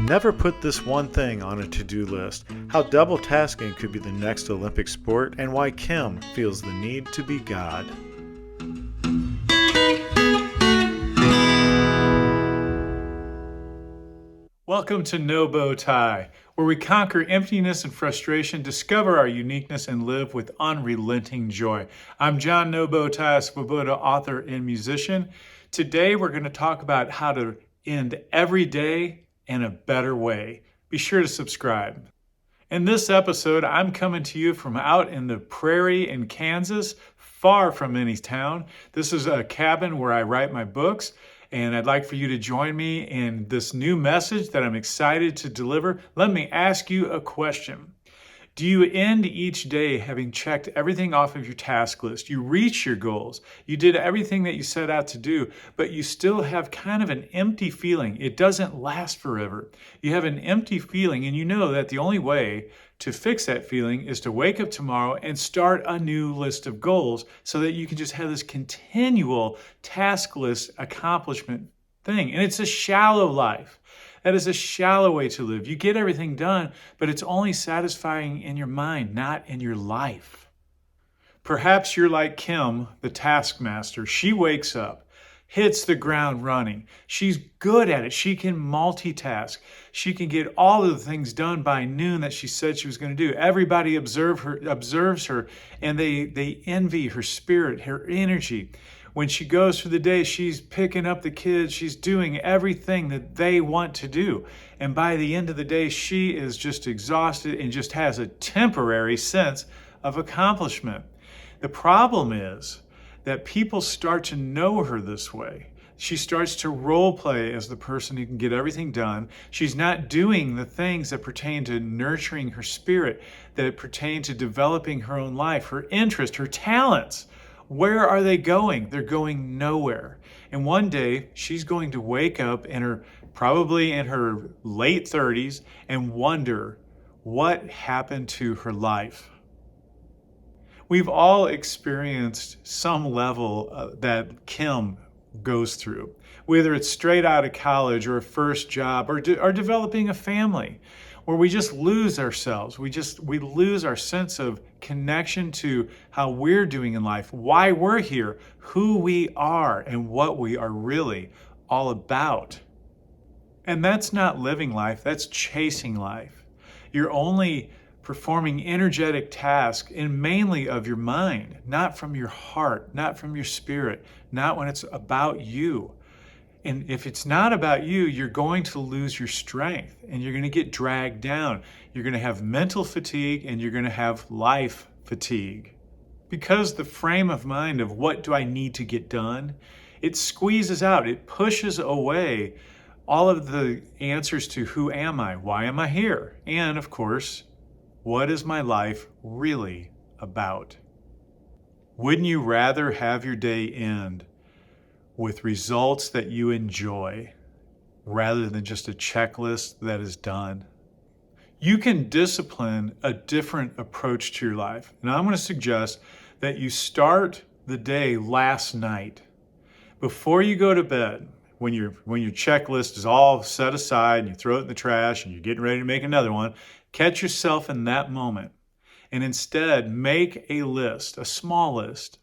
never put this one thing on a to-do list, how double tasking could be the next Olympic sport, and why Kim feels the need to be God. Welcome to No Bow Tie, where we conquer emptiness and frustration, discover our uniqueness, and live with unrelenting joy. I'm John No Bow Tie Swoboda, author and musician. Today we're going to talk about how to end every day in a better way. Be sure to subscribe. In this episode, I'm coming to you from out in the prairie in Kansas, far from any town. This is a cabin where I write my books, and I'd like for you to join me in this new message that I'm excited to deliver. Let me ask you a question. Do you end each day having checked everything off of your task list? You reach your goals. You did everything that you set out to do, but you still have kind of an empty feeling. It doesn't last forever. You have an empty feeling, and you know that the only way to fix that feeling is to wake up tomorrow and start a new list of goals so that you can just have this continual task list accomplishment thing. And it's a shallow life. That is a shallow way to live. You get everything done, but it's only satisfying in your mind, not in your life. Perhaps you're like Kim, the taskmaster. She wakes up, hits the ground running. She's good at it. She can multitask. She can get all of the things done by noon that she said she was going to do. Everybody observes her, and they envy her spirit, her energy. When she goes through the day, she's picking up the kids. She's doing everything that they want to do. And by the end of the day, she is just exhausted and just has a temporary sense of accomplishment. The problem is that people start to know her this way. She starts to role play as the person who can get everything done. She's not doing the things that pertain to nurturing her spirit, that pertain to developing her own life, her interest, her talents. Where are they going? They're going nowhere. And one day she's going to wake up probably in her late 30s and wonder what happened to her life. We've all experienced some level that Kim goes through, whether it's straight out of college or a first job or developing a family, where we just lose ourselves. We lose our sense of connection to how we're doing in life, why we're here, who we are, and what we are really all about. And that's not living life, that's chasing life. You're only performing energetic tasks and mainly of your mind, not from your heart, not from your spirit, not when it's about you. And if it's not about you, you're going to lose your strength and you're going to get dragged down. You're going to have mental fatigue and you're going to have life fatigue. Because the frame of mind of what do I need to get done, it squeezes out, it pushes away all of the answers to who am I, why am I here, and of course, what is my life really about? Wouldn't you rather have your day end with results that you enjoy rather than just a checklist that is done? You can discipline a different approach to your life. And I'm going to suggest that you start the day last night. Before you go to bed, when your checklist is all set aside and you throw it in the trash and you're getting ready to make another one, catch yourself in that moment and instead make a list, a small list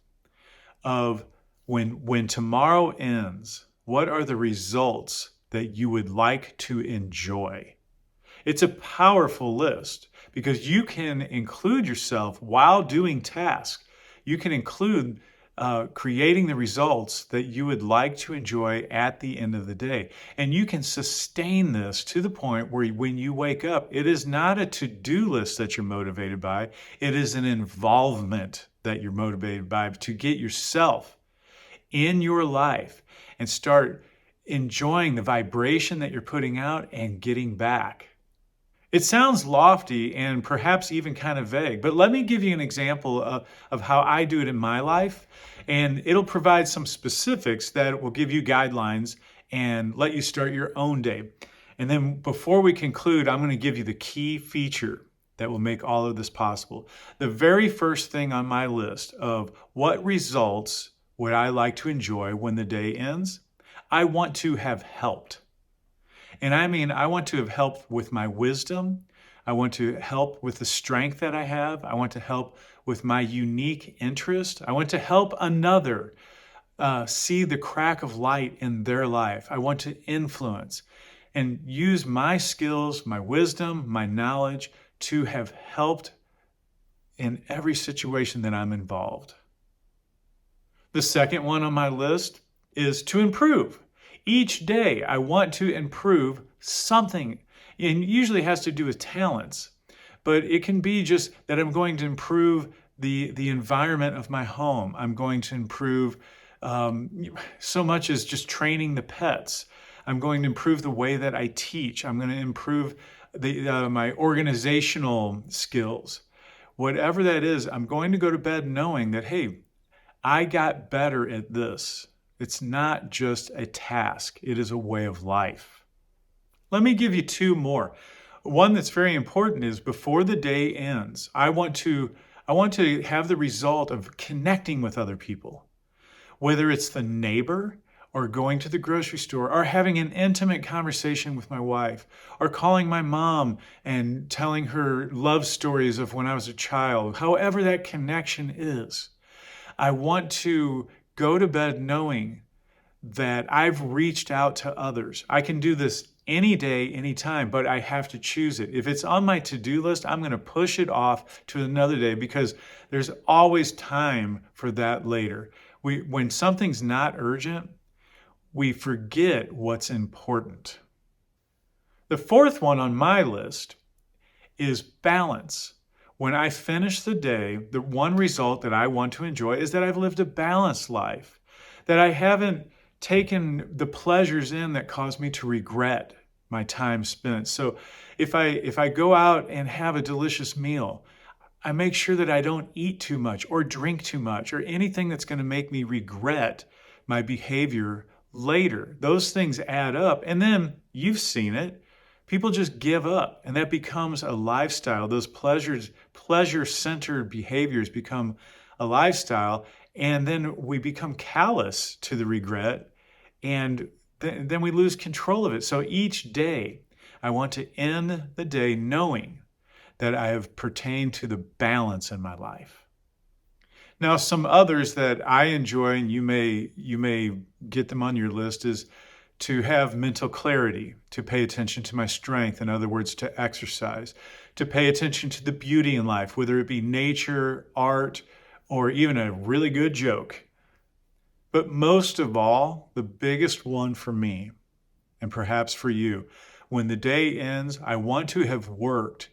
of when tomorrow ends, what are the results that you would like to enjoy? It's a powerful list because you can include yourself while doing tasks. You can include creating the results that you would like to enjoy at the end of the day. And you can sustain this to the point where when you wake up, it is not a to-do list that you're motivated by. It is an involvement that you're motivated by to get yourself in your life and start enjoying the vibration that you're putting out and getting back. It sounds lofty and perhaps even kind of vague, but let me give you an example of how I do it in my life, and it'll provide some specifics that will give you guidelines and let you start your own day. And then before we conclude, I'm going to give you the key feature that will make all of this possible. The very first thing on my list of what results would I like to enjoy when the day ends? I want to have helped. And I mean, I want to have helped with my wisdom. I want to help with the strength that I have. I want to help with my unique interest. I want to help another see the crack of light in their life. I want to influence and use my skills, my wisdom, my knowledge to have helped in every situation that I'm involved. The second one on my list is to improve. Each day I want to improve something, and usually has to do with talents, but it can be just that I'm going to improve the environment of my home. I'm going to improve so much as just training the pets. I'm going to improve the way that I teach. I'm going to improve my organizational skills. Whatever that is, I'm going to go to bed knowing that, hey, I got better at this. It's not just a task. It is a way of life. Let me give you two more. One that's very important is before the day ends, I want to have the result of connecting with other people. Whether it's the neighbor or going to the grocery store or having an intimate conversation with my wife or calling my mom and telling her love stories of when I was a child, however that connection is, I want to go to bed knowing that I've reached out to others. I can do this any day, anytime, but I have to choose it. If it's on my to-do list, I'm going to push it off to another day because there's always time for that later. When something's not urgent, we forget what's important. The fourth one on my list is balance. When I finish the day, the one result that I want to enjoy is that I've lived a balanced life, that I haven't taken the pleasures in that cause me to regret my time spent. So if I go out and have a delicious meal, I make sure that I don't eat too much or drink too much or anything that's going to make me regret my behavior later. Those things add up. And then you've seen it. People just give up, and that becomes a lifestyle. Those pleasure-centered behaviors become a lifestyle, and then we become callous to the regret, and then we lose control of it. So each day, I want to end the day knowing that I have pertained to the balance in my life. Now, some others that I enjoy, and you may get them on your list, is to have mental clarity, to pay attention to my strength, in other words, to exercise, to pay attention to the beauty in life, whether it be nature, art, or even a really good joke. But most of all, the biggest one for me, and perhaps for you, when the day ends, I want to have worked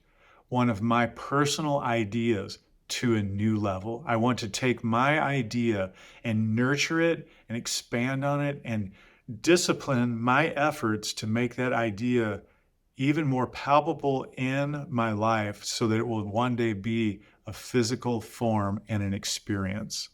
one of my personal ideas to a new level. I want to take my idea and nurture it and expand on it and discipline my efforts to make that idea even more palpable in my life so that it will one day be a physical form and an experience.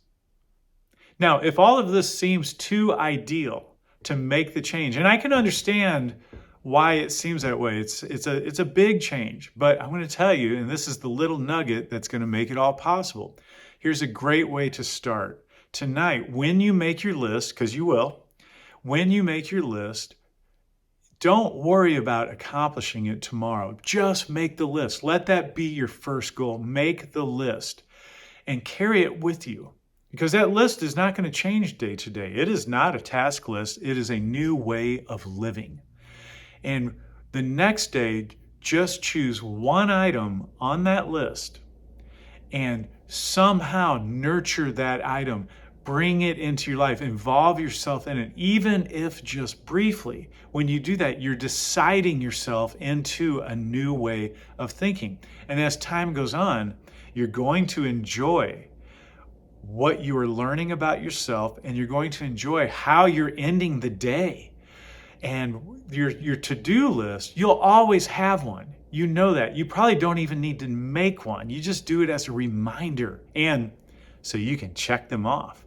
Now, if all of this seems too ideal to make the change, and I can understand why it seems that way. It's a big change, but I'm going to tell you, and this is the little nugget that's going to make it all possible. Here's a great way to start. Tonight, when you make your list, because you will, when you make your list, don't worry about accomplishing it tomorrow. Just make the list. Let that be your first goal. Make the list and carry it with you, because that list is not going to change day to day. It is not a task list. It is a new way of living. And the next day, just choose one item on that list and somehow nurture that item. Bring it into your life. Involve yourself in it, even if just briefly. When you do that, you're deciding yourself into a new way of thinking. And as time goes on, you're going to enjoy what you are learning about yourself, and you're going to enjoy how you're ending the day. And your to-do list, you'll always have one. You know that. You probably don't even need to make one. You just do it as a reminder, and so you can check them off.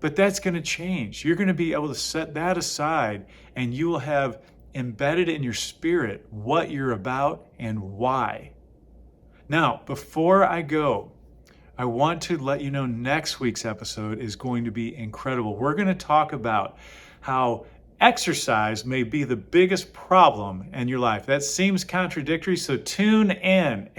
But that's going to change. You're going to be able to set that aside, and you will have embedded in your spirit what you're about and why. Now, before I go, I want to let you know next week's episode is going to be incredible. We're going to talk about how Exercise may be the biggest problem in your life. That seems contradictory, so tune in.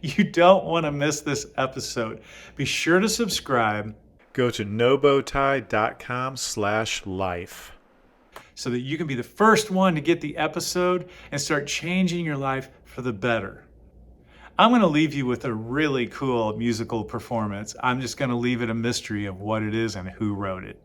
You don't want to miss this episode. Be sure to subscribe. Go to nobowtie.com/life. So that you can be the first one to get the episode and start changing your life for the better. I'm going to leave you with a really cool musical performance. I'm just going to leave it a mystery of what it is and who wrote it.